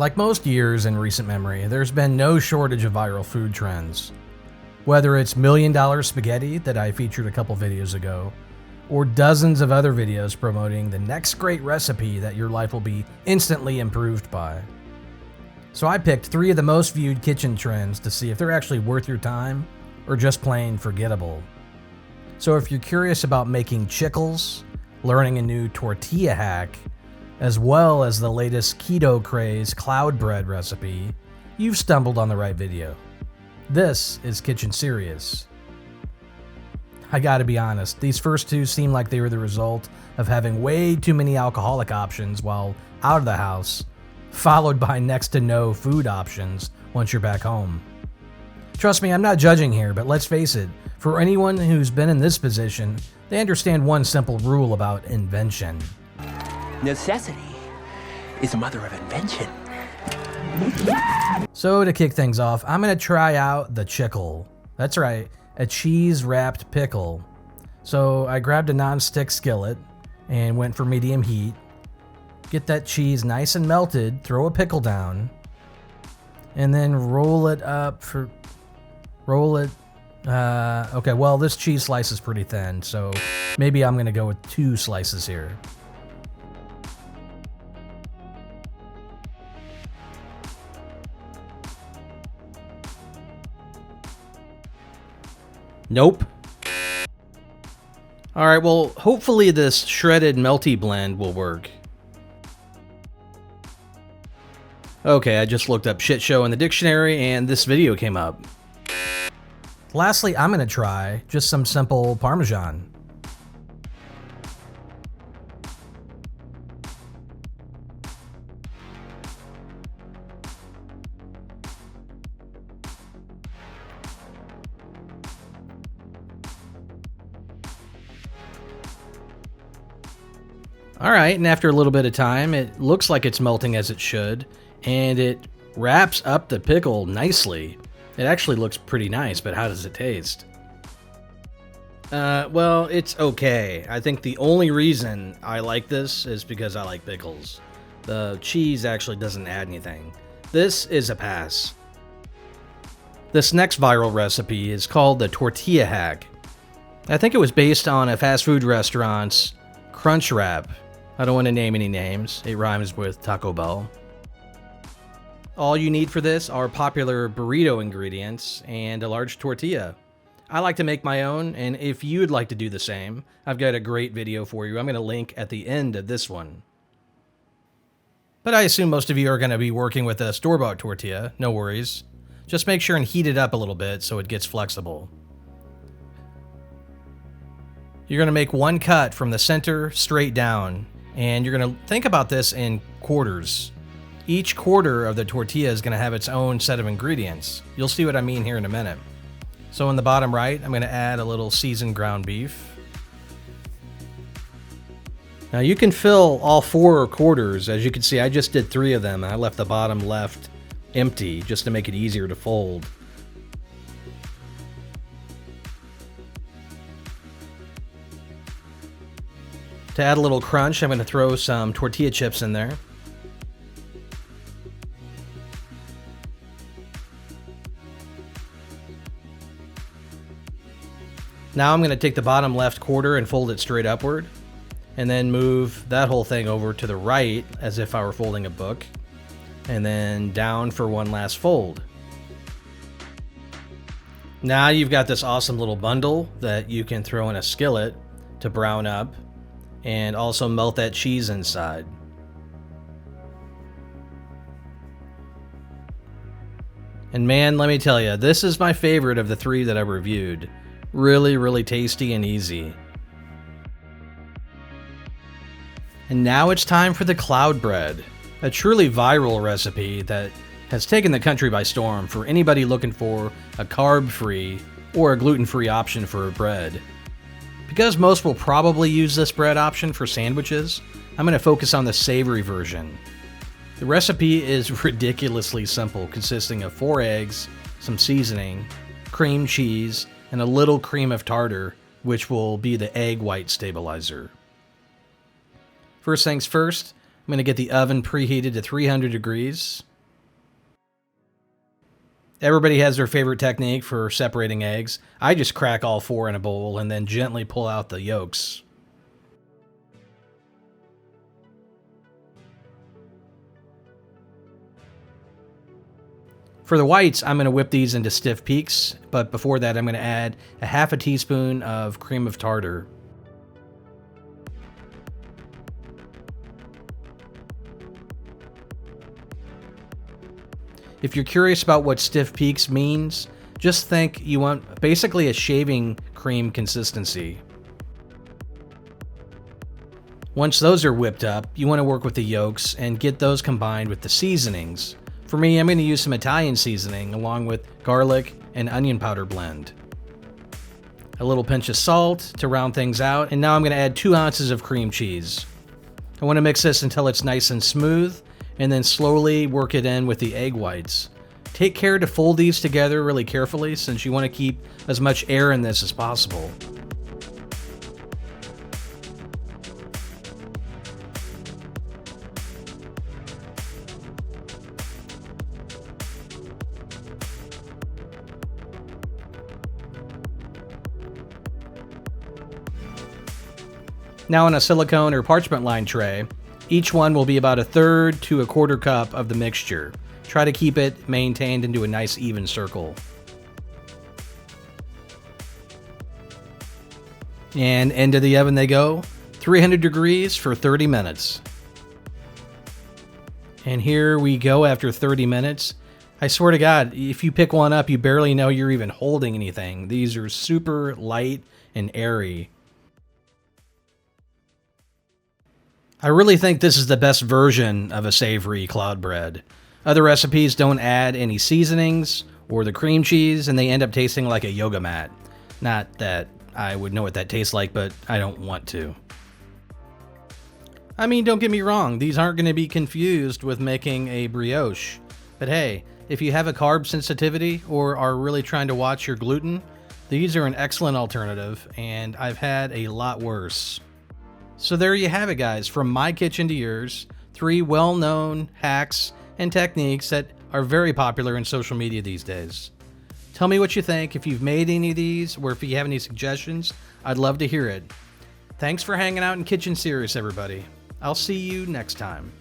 Like most years in recent memory, there's been no shortage of viral food trends. Whether it's $1,000,000 spaghetti that I featured a couple videos ago, or dozens of other videos promoting the next great recipe that your life will be instantly improved by. So I picked 3 of the most viewed kitchen trends to see if they're actually worth your time or just plain forgettable. So if you're curious about making chickles, learning a new tortilla hack, as well as the latest keto craze Cloudbread recipe, you've stumbled on the right video. This is Kitchen Serious. I gotta be honest, these first 2 seem like they were the result of having way too many alcoholic options while out of the house, followed by next to no food options once you're back home. Trust me, I'm not judging here, but let's face it, for anyone who's been in this position, they understand one simple rule about invention. Necessity is the mother of invention. So to kick things off, I'm gonna try out the Chickle. That's right, a cheese-wrapped pickle. So I grabbed a non-stick skillet and went for medium heat. Get that cheese nice and melted, throw a pickle down, and then roll it up for... Okay, well, this cheese slice is pretty thin, so maybe I'm gonna go with 2 slices here. Nope. Alright, well, hopefully this shredded melty blend will work. Okay, I just looked up shit show in the dictionary and this video came up. Lastly, I'm gonna try just some simple Parmesan. Alright, and after a little bit of time, it looks like it's melting as it should, and it wraps up the pickle nicely. It actually looks pretty nice, but how does it taste? Well, it's okay. I think the only reason I like this is because I like pickles. The cheese actually doesn't add anything. This is a pass. This next viral recipe is called the Tortilla Hack. I think it was based on a fast food restaurant's crunch wrap. I don't want to name any names. It rhymes with Taco Bell. All you need for this are popular burrito ingredients and a large tortilla. I like to make my own, and if you'd like to do the same, I've got a great video for you. I'm going to link at the end of this one. But I assume most of you are going to be working with a store-bought tortilla. No worries. Just make sure and heat it up a little bit so it gets flexible. You're going to make 1 cut from the center straight down, and you're going to think about this in quarters. Each quarter of the tortilla is going to have its own set of ingredients. You'll see what I mean here in a minute. So in the bottom right, I'm going to add a little seasoned ground beef. Now you can fill all 4 quarters. As you can see, I just did 3 of them. I left the bottom left empty just to make it easier to fold. To add a little crunch, I'm going to throw some tortilla chips in there. Now I'm going to take the bottom left quarter and fold it straight upward, and then move that whole thing over to the right as if I were folding a book, and then down for one last fold. Now you've got this awesome little bundle that you can throw in a skillet to brown up, and also melt that cheese inside. And man, let me tell you, this is my favorite of the 3 that I reviewed. Really, really tasty and easy. And now it's time for the Cloudbread, a truly viral recipe that has taken the country by storm for anybody looking for a carb-free or a gluten-free option for a bread. Because most will probably use this bread option for sandwiches, I'm going to focus on the savory version. The recipe is ridiculously simple, consisting of 4 eggs, some seasoning, cream cheese, and a little cream of tartar, which will be the egg white stabilizer. First things first, I'm going to get the oven preheated to 300 degrees. Everybody has their favorite technique for separating eggs. I just crack all 4 in a bowl and then gently pull out the yolks. For the whites, I'm going to whip these into stiff peaks, but before that I'm going to add a half a teaspoon of cream of tartar. If you're curious about what stiff peaks means, just think you want basically a shaving cream consistency. Once those are whipped up, you want to work with the yolks and get those combined with the seasonings. For me, I'm going to use some Italian seasoning along with garlic and onion powder blend. A little pinch of salt to round things out, and now I'm going to add 2 ounces of cream cheese. I want to mix this until it's nice and smooth, and then slowly work it in with the egg whites. Take care to fold these together really carefully since you want to keep as much air in this as possible. Now in a silicone or parchment lined tray, each one will be about 1/3 to 1/4 cup of the mixture. Try to keep it maintained into a nice even circle. And into the oven they go, 300 degrees for 30 minutes. And here we go after 30 minutes. I swear to God, if you pick one up, you barely know you're even holding anything. These are super light and airy. I really think this is the best version of a savory Cloudbread. Other recipes don't add any seasonings or the cream cheese, and they end up tasting like a yoga mat. Not that I would know what that tastes like, but I don't want to. I mean, don't get me wrong, these aren't going to be confused with making a brioche. But hey, if you have a carb sensitivity or are really trying to watch your gluten, these are an excellent alternative, and I've had a lot worse. So there you have it, guys. From my kitchen to yours, 3 well-known hacks and techniques that are very popular in social media these days. Tell me what you think. If you've made any of these, or if you have any suggestions, I'd love to hear it. Thanks for hanging out in Kitchen Serious, everybody. I'll see you next time.